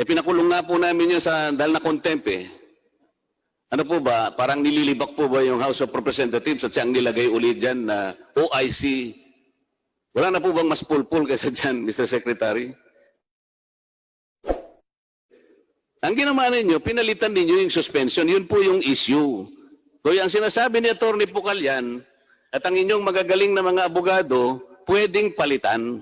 pinakulong nga po namin yun dahil na contempt eh. Ano po ba, parang nililibak po ba yung House of Representatives at siyang nilagay ulit dyan na OIC? Wala na po bang mas pulpul kaysa dyan, Mr. Secretary? Ang ginawa ninyo, pinalitan ninyo yung suspension, yun po yung issue. Kaya ang sinasabi ni Atty. Pucallan at ang inyong magagaling na mga abogado, pwedeng palitan.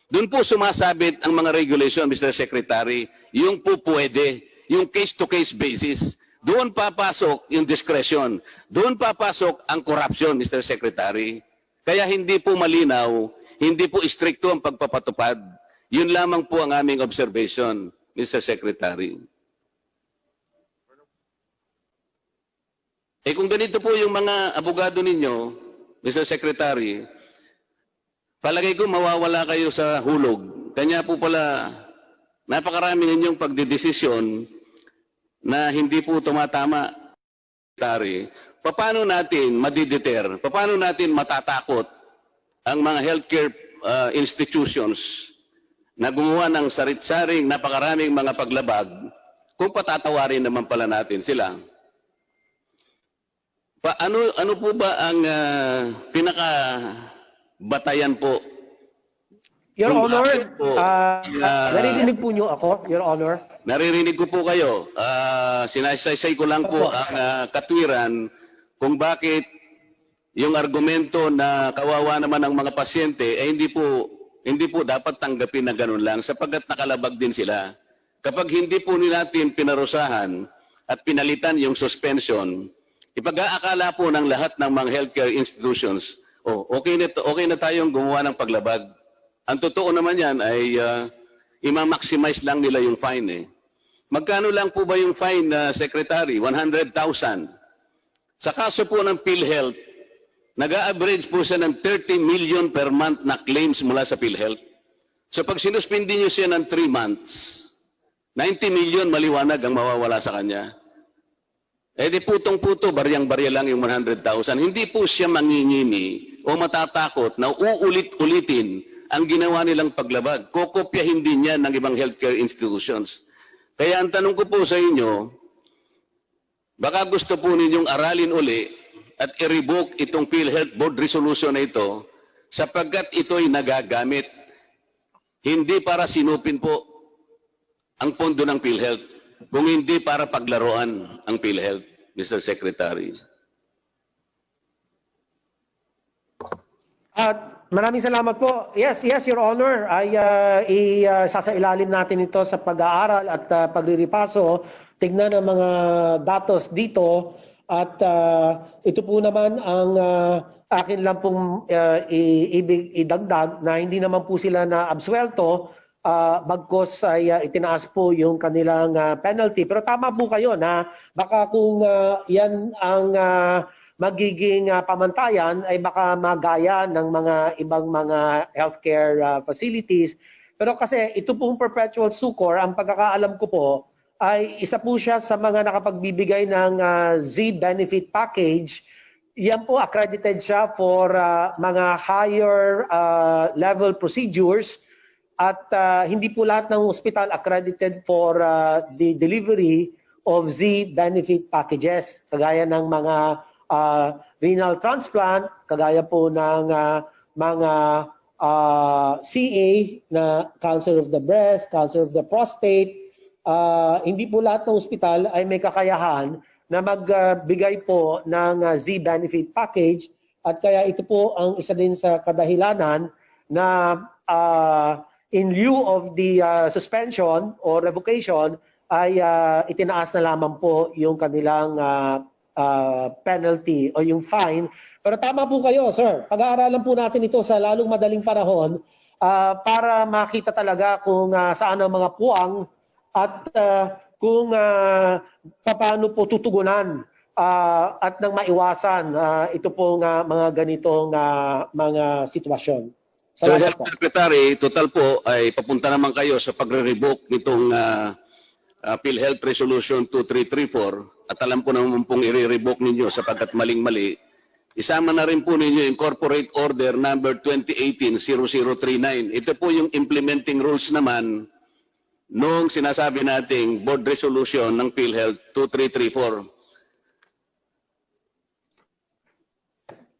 Doon po sumasabit ang mga regulation, Mr. Secretary, yung po pwede, yung case-to-case basis. Doon papasok yung discretion. Doon papasok ang corruption, Mr. Secretary. Kaya hindi po malinaw, hindi po stricto ang pagpapatupad. Yun lamang po ang aming observation, Mr. Secretary. Kung ganito po yung mga abogado ninyo, Mr. Secretary, palagay ko mawawala kayo sa hulog. Kanya po pala, napakarami ninyong pagdidesisyon na hindi po tumatama. Paano natin madideter? Paano natin matatakot ang mga healthcare institutions na gumawa ng sarit-saring napakaraming mga paglabag kung patatawarin naman pala natin sila? Ano po ba ang pinakabatayan po? Your Honor, naririnig po niyo ako, Your Honor. Naririnig ko po kayo. Sinasaysay ko lang po ang katwiran kung bakit yung argumento na kawawa naman ang mga pasyente ay hindi po dapat tanggapin na ganun lang sapagkat nakalabag din sila. Kapag hindi po natin pinarusahan at pinalitan yung suspension, ipag-aakala po ng lahat ng mga healthcare institutions, okay na tayong gumawa ng paglabag. Ang totoo naman yan ay ima-maximize lang nila yung fine eh. Magkano lang po ba yung fine, Secretary? 100,000. Sa kaso po ng PhilHealth, nag-a-average po siya ng 30 million per month na claims mula sa PhilHealth. So pag sinuspindi nyo siya ng 3 months, 90 million maliwanag ang mawawala sa kanya. Eh di putong-puto, baryang-barya lang yung 100,000. Hindi po siya mangingimi o matatakot na uulit-ulitin ang ginawa nilang paglabag. Kokopyahin din yan ng ibang healthcare institutions. Kaya ang tanong ko po sa inyo, baka gusto po ninyong aralin uli at i-revoke itong PhilHealth Board resolution na ito sapagkat ito'y nagagamit. Hindi para sinupin po ang pondo ng PhilHealth, kung hindi para paglaruan ang PhilHealth, Mr. Secretary. Maraming salamat po. Yes, Your Honor. Ay isasailalim natin ito sa pag-aaral at paglilipaso. Tignan ang mga datos dito at ito po naman ang akin lang pong ibig idagdag na hindi naman po sila na absuelto bagkos ay itinaas po yung kanilang penalty. Pero tama po kayo na baka kung yan ang magiging pamantayan ay baka magaya ng mga ibang mga healthcare facilities. Pero kasi ito pong perpetual succor, ang pagkakaalam ko po, ay isa po siya sa mga nakapagbibigay ng Z-benefit package. Yan po, accredited siya for mga higher level procedures at hindi po lahat ng hospital accredited for the delivery of Z-benefit packages. Kagaya ng mga renal transplant, kagaya po ng mga CA na cancer of the breast, cancer of the prostate. Hindi po lahat ng ospital ay may kakayahan na magbigay po ng Z-benefit package at kaya ito po ang isa din sa kadahilanan na in lieu of the suspension or revocation ay itinaas na lamang po yung kanilang penalty o yung fine. Pero tama po kayo, sir. Pag-aaralan po natin ito sa lalong madaling panahon para makita talaga kung saan ang mga puwang at kung paano po tutugunan at nang maiwasan ito pong mga ganitong mga sitwasyon. Salamat po. Secretary, total po ay papunta naman kayo sa pagre-revoke nitong PhilHealth Resolution 2334 at alam ko naman pong i-revoke ninyo sapagkat maling-mali. Isama na rin po ninyo yung Corporate Order number 2018-0039. Ito po yung implementing rules naman nung sinasabi nating board resolution ng PhilHealth 2334.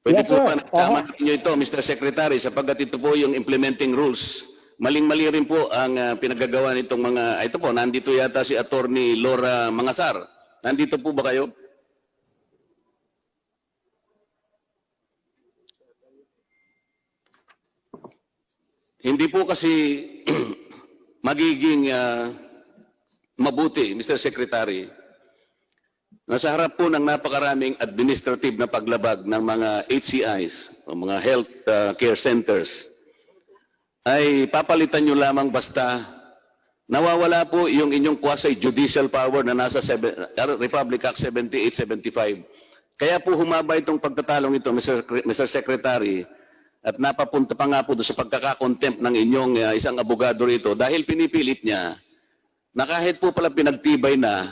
Pwede Yes, po sir. ba nagsama ninyo ito, Mr. Secretary, sapagkat ito po yung implementing rules. Maling-mali rin po ang pinaggagawa nitong mga, ito po, nandito yata si Attorney Laura Mangasar. Nandito po ba kayo? Hindi po kasi magiging mabuti, Mr. Secretary. Nasa harap po ng napakaraming administrative na paglabag ng mga HCIs, o mga health care centers, ay papalitan nyo lamang basta nawawala po yung inyong quasi-judicial power na nasa Republic Act 7875. Kaya po humaba itong pagtatalong ito, Mr. Secretary, at napapunta pa nga po doon sa pagkakakontempt ng inyong isang abogado rito dahil pinipilit niya na kahit po pala pinagtibay na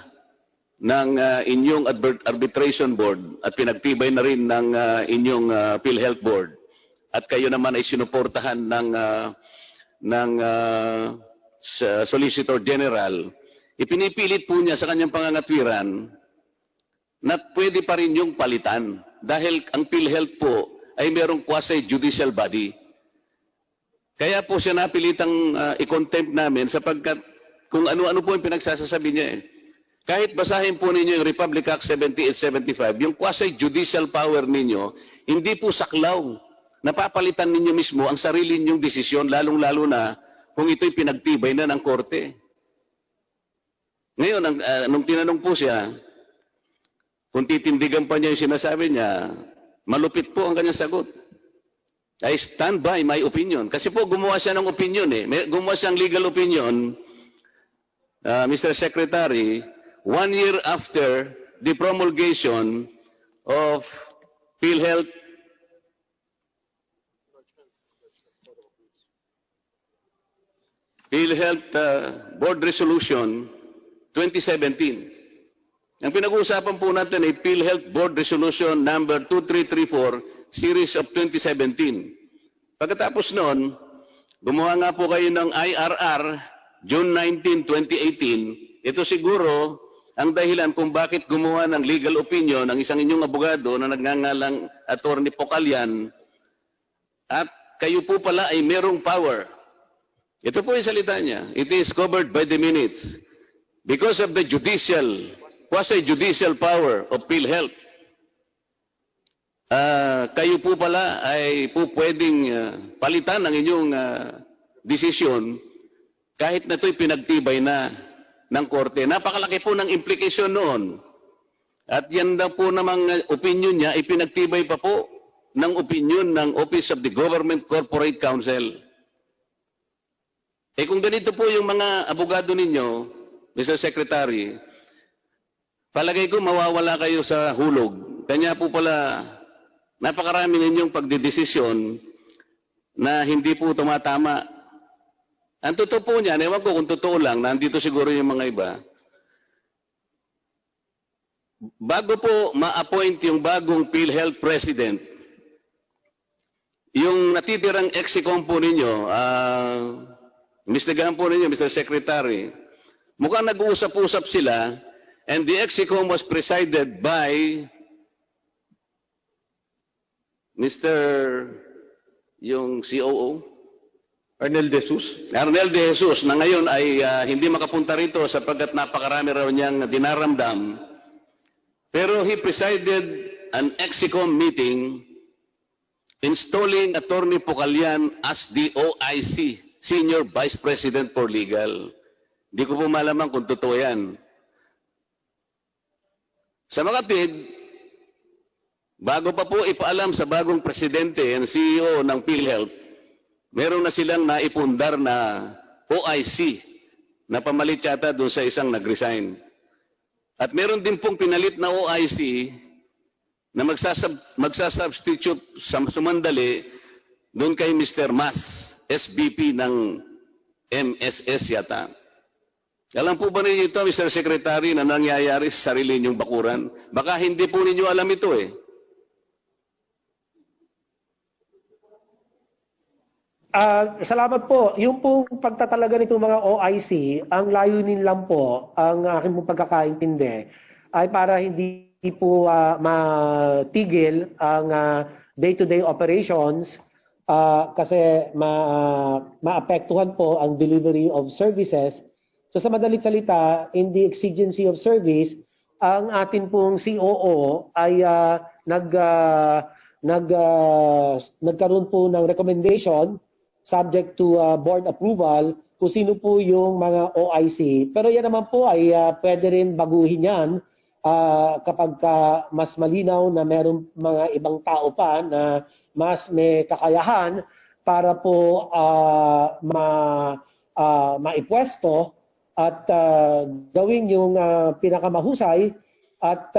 ng inyong arbitration board at pinagtibay na rin ng inyong PhilHealth board at kayo naman ay sinuportahan ng Solicitor General, ipinipilit po niya sa kanyang pangangatwiran na pwede pa rin yung palitan dahil ang PhilHealth po ay merong quasi-judicial body. Kaya po siya napilitang i-contempt namin sapagkat kung ano-ano po yung pinagsasasabi niya eh. Kahit basahin po ninyo yung Republic Act 7875, yung quasi-judicial power ninyo, hindi po saklaw. Napapalitan ninyo mismo ang sarili ninyong desisyon, lalong-lalo na kung ito'y pinagtibay na ng korte. Ngayon, nung tinanong po siya, kung titindigan pa niya yung sinasabi niya, malupit po ang kanyang sagot. I stand by my opinion. Kasi po gumawa siya ng opinion eh. Gumawa siyang legal opinion, Mr. Secretary, 1 year after the promulgation of PhilHealth Board Resolution 2017. Ang pinag-uusapan po natin ay PhilHealth Board Resolution number 2334 series of 2017. Pagkatapos noon, gumawa nga po kayo ng IRR June 19, 2018. Ito siguro ang dahilan kung bakit gumawa ng legal opinion ang isang inyong abogado na nagngangalang Attorney Pocalian at kayo po pala ay merong power. Ito po yung salita niya. It is covered by the minutes. Because of the quasi-judicial power of PhilHealth, kayo po pala ay po pwedeng palitan ang inyong desisyon kahit na ito'y pinagtibay na ng korte. Napakalaki po ng implication noon. At yan daw po namang opinion niya, ipinagtibay pa po ng opinion ng Office of the Government Corporate Counsel. Eh kung ganito po yung mga abogado ninyo, Mr. Secretary, palagay ko mawawala kayo sa hulog. Kanya po pala napakarami ninyong pagdidesisyon na hindi po tumatama. Ang totoo po niyan, ewan ko kung totoo lang, nandito siguro yung mga iba. Bago po ma-appoint yung bagong PhilHealth President, yung natitirang ex-com po ninyo, Mr. Mr. Secretary, mukhang nag-uusap-usap sila and the ex-com was presided by Mr. yung COO, Arnel De Jesus. Arnel De Jesus, na ngayon ay hindi makapunta rito sapagkat napakarami raw niyang dinaramdam. Pero he presided an ex-com meeting installing Attorney Pocalian as the OIC, Senior Vice President for Legal. Hindi ko po malaman kung totoo yan. Sa makatid, bago pa po ipaalam sa bagong presidente and CEO ng PhilHealth, meron na silang naipundar na OIC na pamalit yata doon sa isang nag-resign. At meron din pong pinalit na OIC na magsasubstitute sa sumandali doon kay Mr. Mas, SVP ng MSS yata. Alam po ba ninyo ito, Mr. Secretary, na nangyayari sa sarili ninyong bakuran? Baka hindi po ninyo alam ito eh. Salamat po. Yung pong pagtatalaga nitong mga OIC, ang layunin lang po, ang aking pong pagkakaintindi, ay para hindi po matigil ang day-to-day operations kasi maapektuhan po ang delivery of services. So sa madalit salita, in the exigency of service, ang atin pong COO ay nagkaroon po ng recommendation subject to board approval kung sino po yung mga OIC. Pero yan naman po ay pwede rin baguhin yan kapag mas malinaw na meron mga ibang tao pa na mas may kakayahan para po maipwesto at gawin yung pinakamahusay at